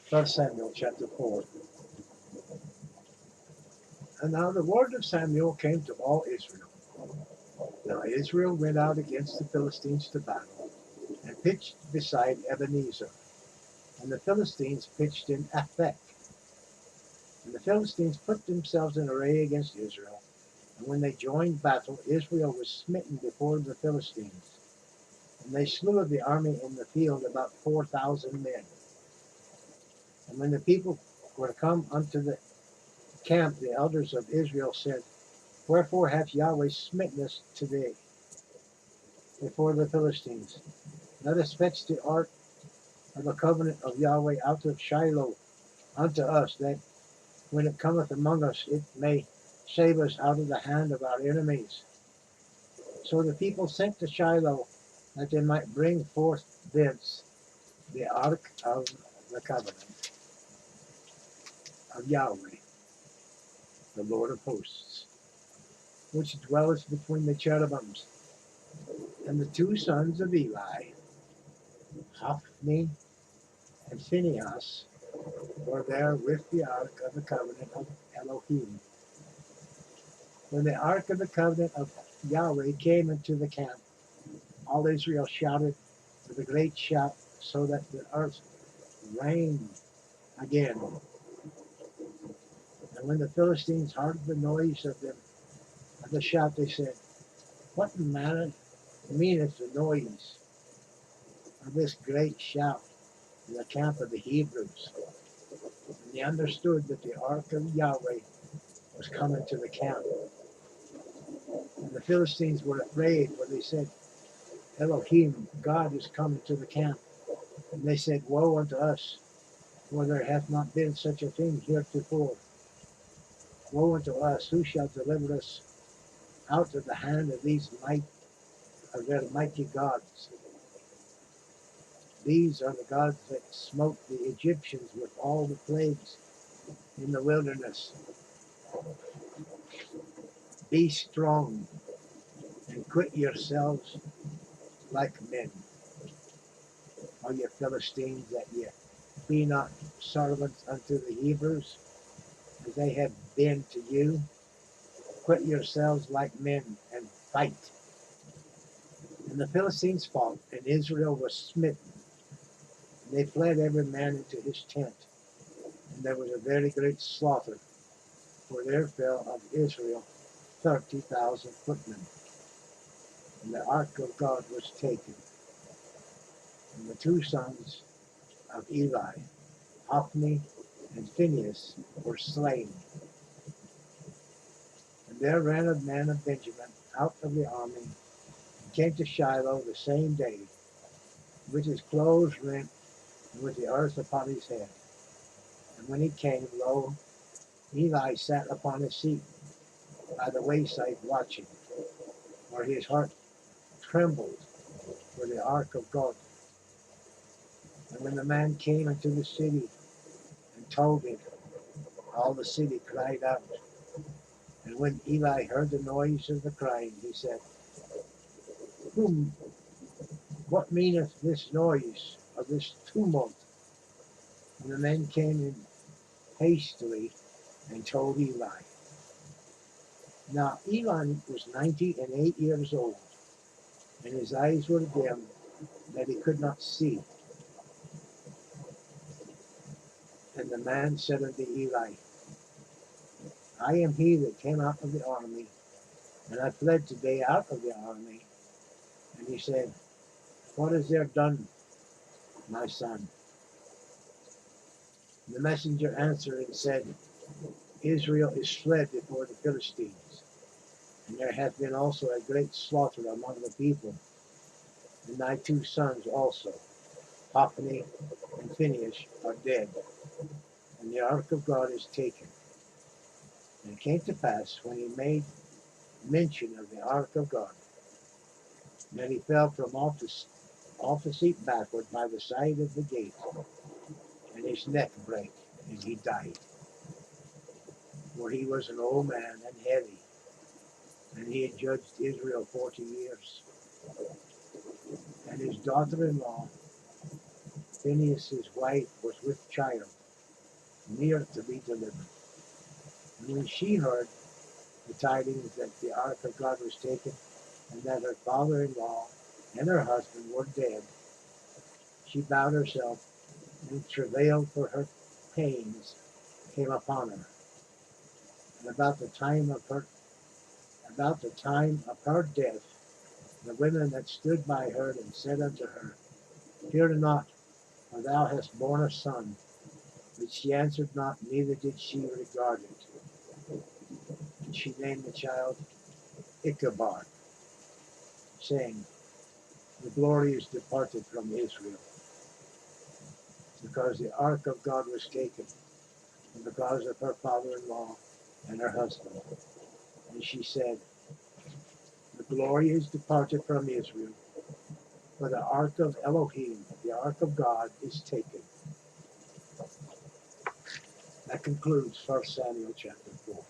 1 Samuel chapter 4. And now the word of Samuel came to all Israel. Now Israel went out against the Philistines to battle, and pitched beside Ebenezer. And the Philistines pitched in Aphek. And the Philistines put themselves in array against Israel. And when they joined battle, Israel was smitten before the Philistines. And they slew of the army in the field about 4,000 men. And when the people were come unto the camp, the elders of Israel said, Wherefore hath Yahweh smitten us today before the Philistines? Let us fetch the ark of the covenant of Yahweh out of Shiloh unto us, that when it cometh among us, it may save us out of the hand of our enemies. So the people sent to Shiloh, that they might bring forth thence the ark of the covenant of Yahweh, the Lord of hosts, which dwelleth between the cherubims. And the two sons of Eli, Hophni and Phinehas, were there with the ark of the covenant of Elohim. When the ark of the covenant of Yahweh came into the camp, all Israel shouted with a great shout, so that the earth rang again. And when the Philistines heard the noise of the shout, they said, What manner meaneth the noise of this great shout in the camp of the Hebrews? And they understood that the ark of Yahweh was coming to the camp. And the Philistines were afraid, for they said, Elohim, God, is coming to the camp. And they said, Woe unto us, for there hath not been such a thing heretofore. Woe unto us, who shall deliver us out of the hand of their mighty gods? These are the gods that smote the Egyptians with all the plagues in the wilderness. Be strong and quit yourselves like men, all ye Philistines, that ye be not servants unto the Hebrews, as they have been to you. Quit yourselves like men and fight. And the Philistines fought, and Israel was smitten. And they fled every man into his tent. And there was a very great slaughter, for there fell of Israel 30,000 footmen. And the ark of God was taken. And the two sons of Eli, Hophni and Phinehas, were slain. And there ran a man of Benjamin out of the army, and came to Shiloh the same day, with his clothes rent, and with the earth upon his head. And when he came, lo, Eli sat upon his seat by the wayside watching, for his heart trembled for the ark of God. And when the man came into the city and told it, all the city cried out. And when Eli heard the noise of the crying, he said, What meaneth this noise of this tumult? And the men came in hastily and told Eli. Now Eli was 98 years old, and his eyes were dim, that he could not see. And the man said unto Eli, I am he that came out of the army, and I fled today out of the army. And he said, What is there done, my son? And the messenger answered and said, Israel is fled before the Philistines, and there hath been also a great slaughter among the people, and thy two sons also, Hophni and Phinehas, are dead, and the ark of God is taken. And it came to pass, when he made mention of the ark of God, that he fell from off the seat backward by the side of the gate, and his neck brake, and he died. For he was an old man and heavy, and he had judged Israel 40 years. And his daughter-in-law, Phinehas' wife, was with child, near to be delivered. And when she heard the tidings that the ark of God was taken, and that her father-in-law and her husband were dead, she bowed herself and travailed, for her pains came upon her. And about the time of her death, the women that stood by her and said unto her, Fear not, for thou hast borne a son. But she answered not, neither did she regard it. And she named the child Ichabod, saying, The glory is departed from Israel, because the ark of God was taken, and because of her father-in-law and her husband. And she said, The glory is departed from Israel, for the ark of Elohim, the ark of God, is taken. That concludes 1 Samuel chapter 4.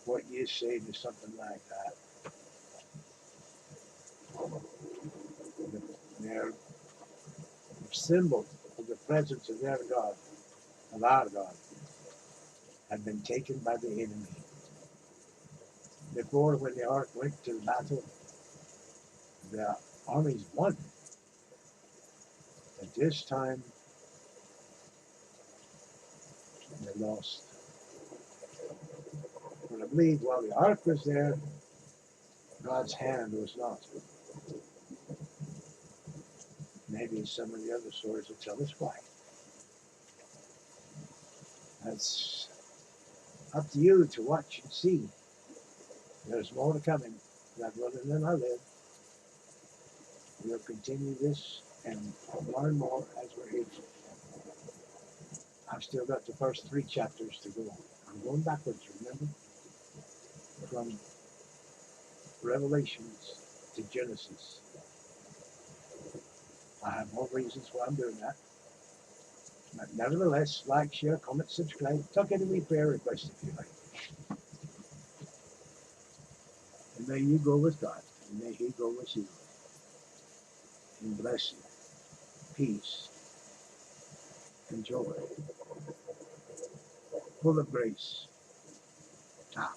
What you say to something like that? They're symbols of the presence of their God, of our God, have been taken by the enemy. Before, when the ark went to the battle, the armies won. At this time, they lost. But I believe while the ark was there, God's hand was not. Maybe some of the other stories will tell us why. That's up to you to watch and see. There's more to coming. God willing, than I live. We'll continue this and learn more as we're able. I've still got the first 3 chapters to go. I'm going backwards, remember? From Revelations to Genesis. I have more reasons why I'm doing that. But nevertheless, like, share, comment, subscribe. Tuck in any prayer request if you like. And may you go with God. And may He go with you. In blessing, peace, and joy. Full of grace. Ah.